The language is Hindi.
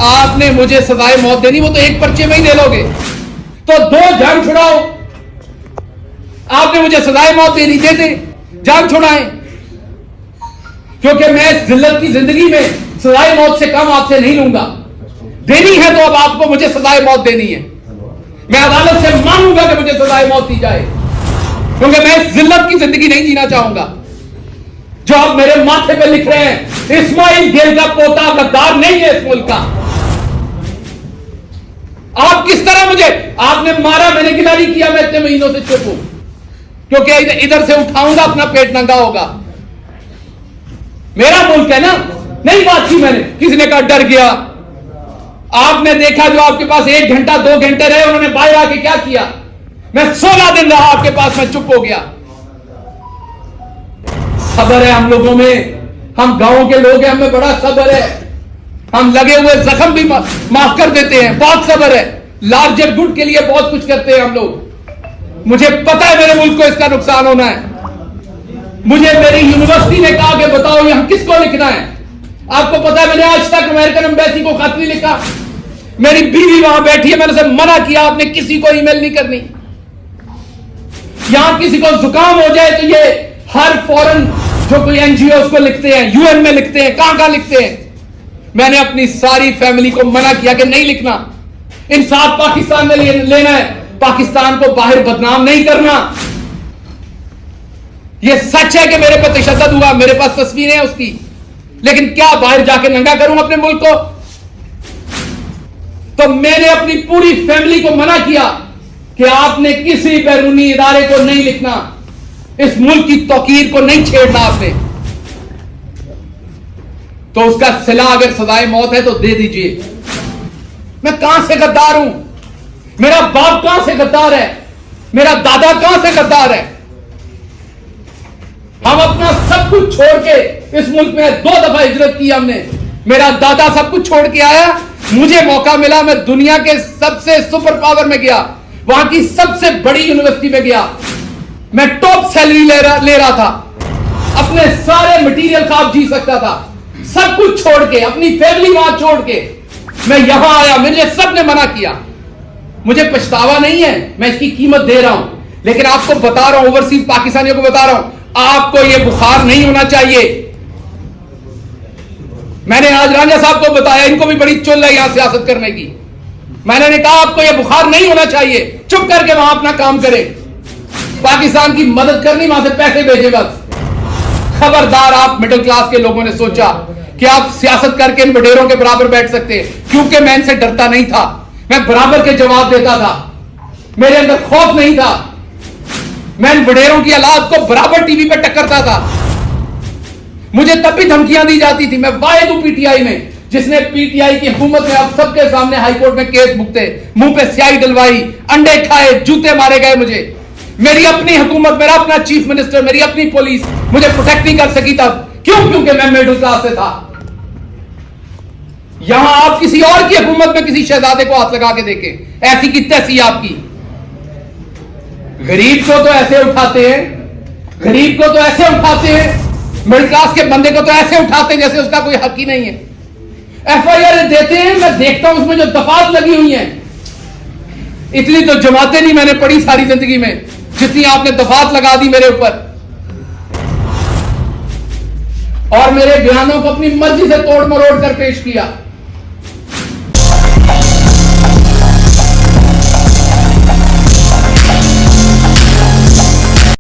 आपने मुझे सजाए मौत देनी, वो तो एक पर्चे में ही दे लोगे, तो 2 जान छुड़ाओ। आपने मुझे सजाए मौत देनी, दे दे, जान छुड़ाएं, क्योंकि मैं इस जिल्लत की जिंदगी में सजाए मौत से कम आपसे नहीं लूंगा। देनी है तो अब आपको मुझे सजाए मौत देनी है। मैं अदालत से मांगूंगा कि मुझे सजाए मौत दी जाए, क्योंकि मैं इस जिल्लत की जिंदगी नहीं जीना चाहूंगा। जो आप मेरे माथे पे लिख रहे हैं, इस्माइल गेल का पोता गद्दार नहीं है इस मुल्क का। आप किस तरह मुझे, आपने मारा, मैंने गिला नहीं किया, मैं इतने महीनों से चुप हूं, क्योंकि इधर से उठाऊंगा अपना पेट नंगा होगा। मेरा मुल्क है ना, नहीं बात की मैंने, किसी ने कहा डर गया। आपने देखा जो आपके पास 1 घंटा 2 घंटे रहे, उन्होंने बाहर आके क्या किया। मैं 16 दिन रहा आपके पास, मैं चुप हो गया। सब्र है हम लोगों में, हम गांव के लोग हैं, हमें बड़ा सब्र है। हम लगे हुए जख्म भी माफ कर देते हैं, बहुत सब्र है। लार्जर गुड के लिए बहुत कुछ करते हैं हम लोग। मुझे पता है मेरे मुल्क को इसका नुकसान होना है। मुझे मेरी यूनिवर्सिटी ने कहा कि बताओ यहां किसको लिखना है। आपको पता है मैंने आज तक अमेरिकन एम्बेसी को खत नहीं लिखा। मेरी बीवी वहां बैठी है, मैंने उसे मना किया, आपने किसी को ईमेल नहीं करनी। यहां किसी को जुकाम हो जाए तो ये हर फॉरेन जो कोई एनजीओ को लिखते हैं, यूएन में लिखते हैं, कहां कहां लिखते हैं। मैंने अपनी सारी फैमिली को मना किया कि नहीं लिखना। इंसाफ पाकिस्तान में लेना है, पाकिस्तान को बाहर बदनाम नहीं करना। यह सच है कि मेरे पर तशद्दुद हुआ, मेरे पास तस्वीरें हैं उसकी, लेकिन क्या बाहर जाके नंगा करूं अपने मुल्क को। तो मैंने अपनी पूरी फैमिली को मना किया कि आपने किसी बैरूनी इदारे को नहीं लिखना, इस मुल्क की तौकीर को नहीं छेड़ना आपने। तो उसका सिला अगर सजाए मौत है तो दे दीजिए। मैं कहां से गद्दार हूं? मेरा बाप कहां से गद्दार है? मेरा दादा कहां से गद्दार है? हम अपना सब कुछ छोड़ के इस मुल्क में 2 दफा हिजरत की हमने। मेरा दादा सब कुछ छोड़ के आया, मुझे मौका मिला, मैं दुनिया के सबसे सुपर पावर में गया, वहां की सबसे बड़ी यूनिवर्सिटी में गया, मैं टॉप सैलरी ले रहा था, अपने सारे मटेरियल ख्वाब जी सकता था, सब कुछ छोड़ के, अपनी फैमिली वहां छोड़ के मैं यहां आया। मुझे सबने मना किया, मुझे पछतावा नहीं है, मैं इसकी कीमत दे रहा हूं। लेकिन आपको बता रहा हूं, ओवरसीज पाकिस्तानियों को बता रहा हूं, आपको यह बुखार नहीं होना चाहिए। मैंने आज राजा साहब को बताया, इनको भी बड़ी चुल है यहां सियासत करने की। मैंने कहा आपको यह बुखार नहीं होना चाहिए, चुप करके वहां अपना काम करें, पाकिस्तान की मदद करनी, वहां से पैसे भेजे बस। खबरदार, आप मिडिल क्लास के लोगों ने सोचा कि आप सियासत करके इन वडेरों के बराबर बैठ सकते हैं, क्योंकि मैं इनसे डरता नहीं था, मैं बराबर के जवाब देता था, मेरे अंदर खौफ नहीं था। मैं इन वडेरों की औलाद को बराबर टीवी पे टक्करता था। मुझे तब भी धमकियां दी जाती थी। मैं वाहिद हूं पीटीआई में जिसने पीटीआई की हुकूमत में अब सबके सामने हाईकोर्ट में केस भुगते, मुंह पे स्याही डलवाई, अंडे खाए, जूते मारे गए मुझे। मेरी अपनी हुकूमत, मेरा अपना चीफ मिनिस्टर, मेरी अपनी पुलिस मुझे प्रोटेक्ट नहीं कर सकी तब। क्यों? क्योंकि मैं मिडिल क्लास से था। यहां आप किसी और की हुकूमत में किसी शहजादे को हाथ लगा के देखें, ऐसी की तैसी आपकी। गरीब को तो ऐसे उठाते हैं, गरीब को तो ऐसे उठाते हैं, मिडिल क्लास के बंदे को तो ऐसे उठाते हैं जैसे उसका कोई हक ही नहीं है। एफआईआर देते हैं, मैं देखता हूं उसमें जो दफात लगी हुई हैं, इतनी तो जमातें नहीं मैंने पढ़ी सारी जिंदगी में जितनी आपने दफात लगा दी मेरे ऊपर, और मेरे बयानों को अपनी मर्जी से तोड़ मरोड़ कर पेश किया।